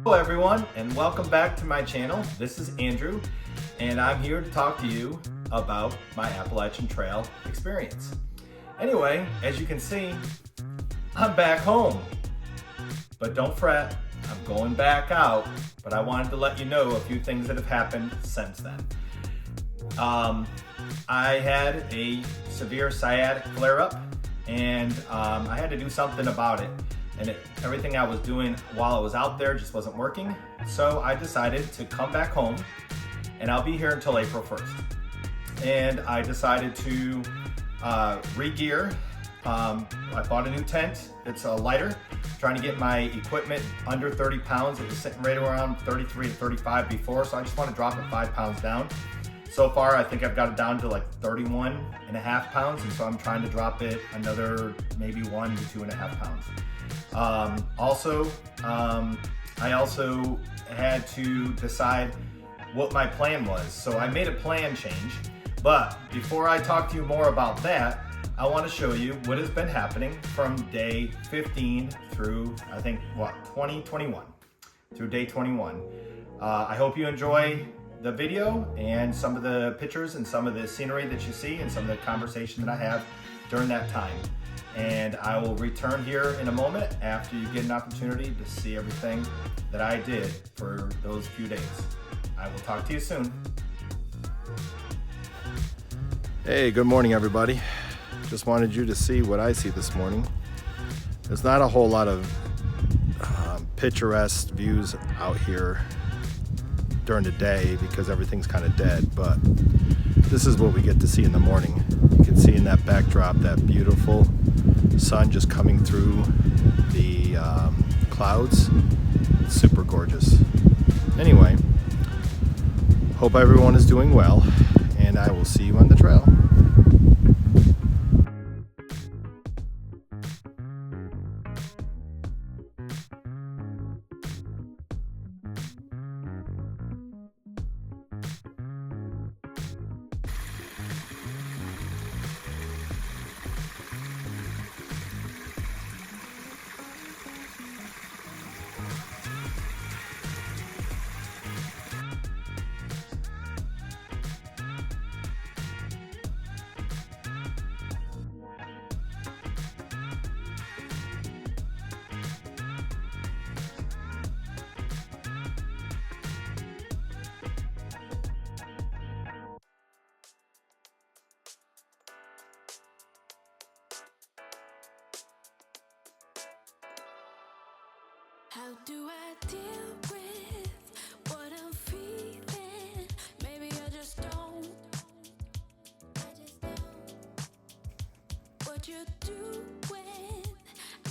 Hello everyone, and welcome back to my channel. This is Andrew, and I'm here to talk to you about my Appalachian Trail experience. Anyway, as you can see, I'm back home. But don't fret, I'm going back out, but I wanted to let you know a few things that have happened since then. I had a severe sciatic flare-up, and I had to do something about it. And everything I was doing while I was out there just wasn't working. So I decided to come back home, and I'll be here until April 1st. And I decided to re-gear. I bought a new tent. It's a lighter. Trying to get my equipment under 30 pounds. It was sitting right around 33 to 35 before, so I just want to drop it 5 pounds down. So far, I think I've got it down to like 31.5 pounds, and so I'm trying to drop it another maybe 1 to 2.5 pounds. I also had to decide what my plan was. So I made a plan change, but before I talk to you more about that, I want to show you what has been happening from day 15 through, I think, 2021, through day 21. I hope you enjoy the video and some of the pictures and some of the scenery that you see and some of the conversation that I have during that time. And I will return here in a moment after you get an opportunity to see everything that I did for those few days. I will talk to you soon. Hey, good morning everybody. Just wanted you to see what I see this morning. There's not a whole lot of picturesque views out here during the day because everything's kind of dead, but this is what we get to see in the morning. You can see in that backdrop that beautiful sun just coming through the clouds. It's super gorgeous. Anyway, hope everyone is doing well, and I will see you on the trail. How do I deal with what I'm feeling? Maybe I just don't. What you do when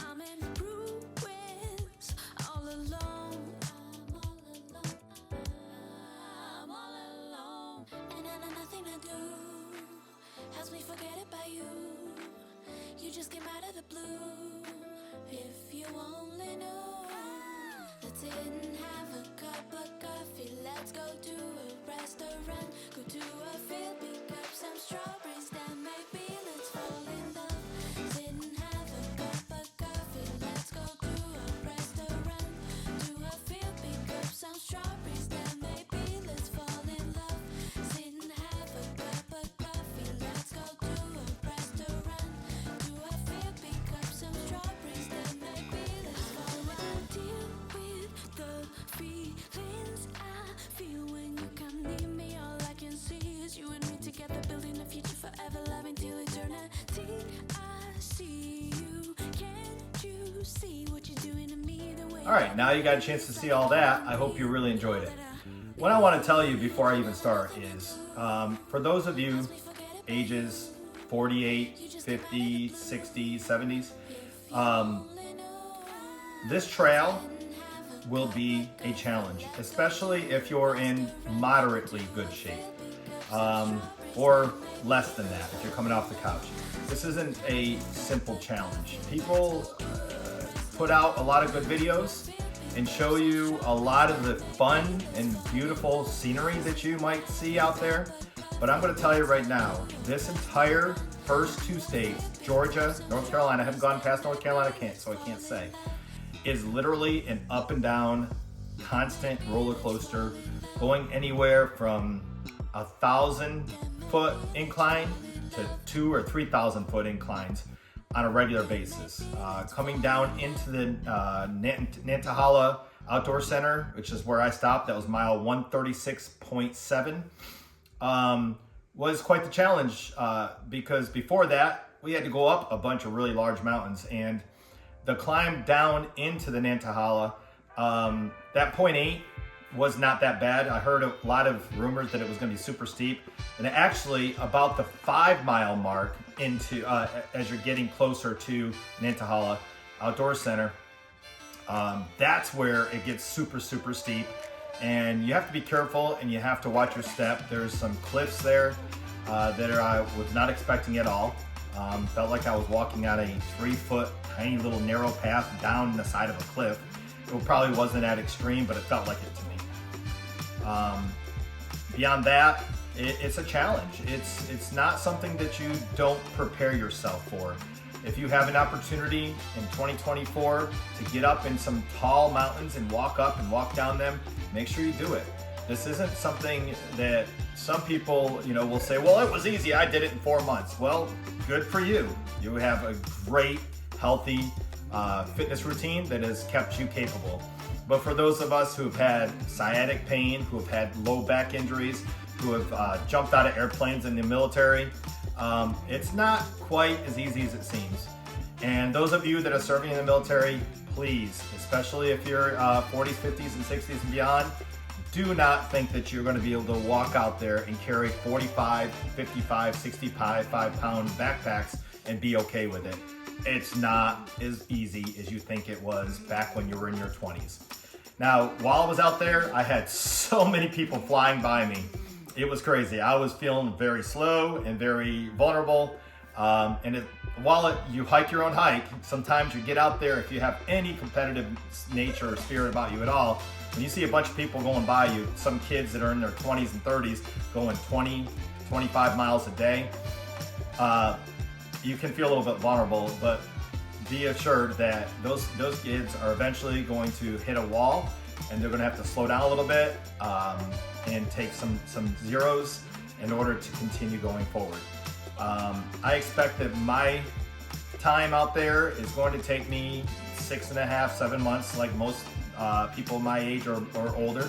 I'm in ruins, all alone. I'm all alone, and I know nothing to do helps me forget about you. You just came out of the blue. If you only knew. Let's sit and have a cup of coffee. Let's go to a restaurant. Go to a field, pick up some strawberries. Then maybe let's fall in love. Sit and have a cup of coffee. Let's go to a restaurant. To a field, pick up some strawberries. Then maybe let's fall in love. Sit and have a cup of coffee. Let's go to a restaurant. To a field, pick up some strawberries. Then maybe let's fall in love. Deal with the feelings I feel when you come near me. All I can see is you and me together, building a future forever, loving till eternity. I see you. Can't you see what you're doing to me? The way All right, now you got a chance to see all that. I hope you really enjoyed it. What I want to tell you before I even start is, for those of you ages 48, 50, 60, 70s, this trail will be a challenge, especially if you're in moderately good shape, or less than that if you're coming off the couch. This isn't a simple challenge. People put out a lot of good videos and show you a lot of the fun and beautiful scenery that you might see out there, but I'm going to tell you right now, this entire first two states, Georgia, North Carolina, I haven't gone past North Carolina, so I can't say, is literally an up and down constant roller coaster, going anywhere from 1,000-foot incline to 2,000 or 3,000 foot inclines on a regular basis. Coming down into the Nantahala Outdoor Center, which is where I stopped, that was mile 136.7, was quite the challenge because before that, we had to go up a bunch of really large mountains, and the climb down into the Nantahala, that 0.8 was not that bad. I heard a lot of rumors that it was going to be super steep, and actually about the 5-mile mark into as you're getting closer to Nantahala Outdoor Center, that's where it gets super steep, and you have to be careful and you have to watch your step. There's some cliffs there that I was not expecting at all. Felt like I was walking on a 3-foot tiny little narrow path down the side of a cliff. It probably wasn't that extreme, but it felt like it to me. Beyond that, it's a challenge. It's not something that you don't prepare yourself for. If you have an opportunity in 2024 to get up in some tall mountains and walk up and walk down them, make sure you do it. This isn't something that some people, will say, well, it was easy, I did it in 4 months. Well, good for you. You have a great, healthy fitness routine that has kept you capable. But for those of us who've had sciatic pain, who have had low back injuries, who have jumped out of airplanes in the military, it's not quite as easy as it seems. And those of you that are serving in the military, please, especially if you're 40s, 50s, and 60s and beyond, do not think that you're going to be able to walk out there and carry 45, 55, 65-pound backpacks and be okay with it. It's not as easy as you think it was back when you were in your 20s. Now, while I was out there, I had so many people flying by me. It was crazy. I was feeling very slow and very vulnerable. While you hike your own hike, sometimes you get out there, if you have any competitive nature or spirit about you at all, when you see a bunch of people going by you, some kids that are in their 20s and 30s going 20, 25 miles a day, you can feel a little bit vulnerable, but be assured that those kids are eventually going to hit a wall, and they're going to have to slow down a little bit and take some zeros in order to continue going forward. I expect that my time out there is going to take me 6.5, 7 months, like most people my age or older.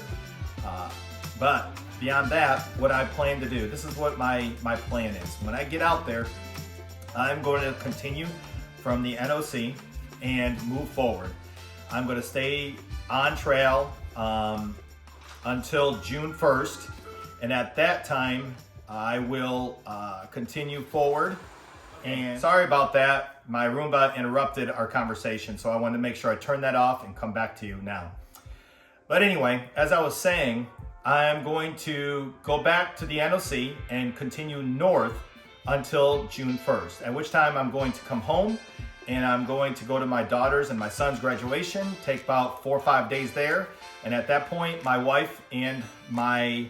But beyond that, what I plan to do, this is what my plan is. When I get out there, I'm going to continue from the NOC and move forward. I'm going to stay on trail until June 1st, and at that time I will continue forward. And sorry about that, my Roomba interrupted our conversation, so I wanted to make sure I turn that off and come back to you now. But anyway, as I was saying, I'm going to go back to the NOC and continue north until June 1st, at which time I'm going to come home and I'm going to go to my daughter's and my son's graduation, take about 4 or 5 days there. And at that point, my wife and my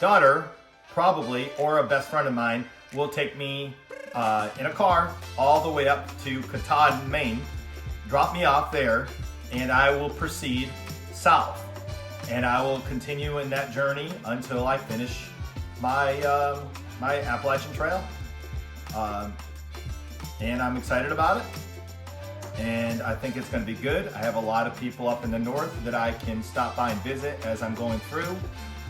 daughter, probably, or a best friend of mine, will take me in a car all the way up to Katahdin, Maine, drop me off there, and I will proceed south. And I will continue in that journey until I finish my Appalachian Trail. And I'm excited about it, and I think it's going to be good. I have a lot of people up in the north that I can stop by and visit as I'm going through.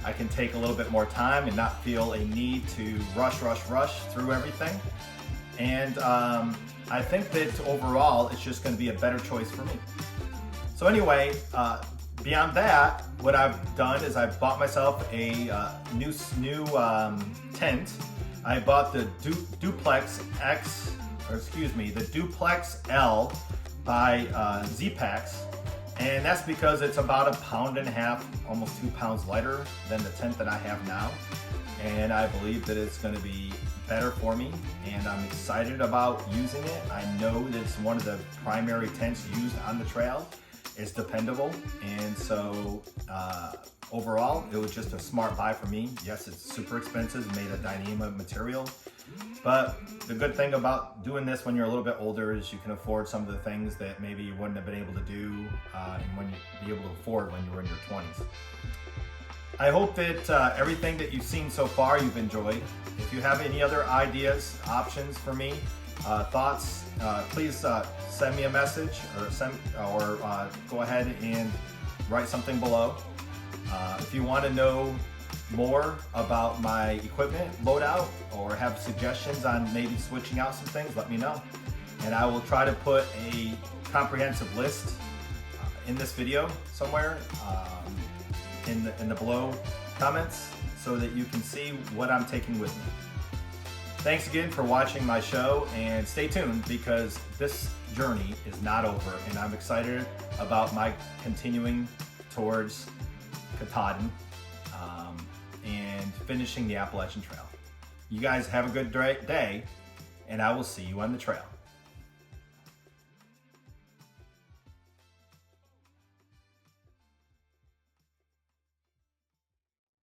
I can take a little bit more time and not feel a need to rush through everything. And I think that overall it's just going to be a better choice for me. So anyway, beyond that, what I've done is I've bought myself a new tent. I bought the Duplex L by Z-Packs, and that's because it's about 1.5 pounds, almost 2 pounds lighter than the tent that I have now. And I believe that it's going to be better for me, and I'm excited about using it. I know that it's one of the primary tents used on the trail. It's dependable, and so overall, it was just a smart buy for me. Yes, it's super expensive, made of Dyneema material, But the good thing about doing this when you're a little bit older is you can afford some of the things that maybe you wouldn't have been able to do and when you be able to afford when you were in your 20s. I hope that everything that you've seen so far you've enjoyed. If you have any other ideas, options for me, thoughts, please send me a message or go ahead and write something below. If you want to know more about my equipment loadout or have suggestions on maybe switching out some things, let me know. And I will try to put a comprehensive list in this video somewhere in the below comments so that you can see what I'm taking with me. Thanks again for watching my show, and stay tuned because this journey is not over, and I'm excited about my continuing towards Katahdin and finishing the Appalachian Trail. You guys have a good day, and I will see you on the trail.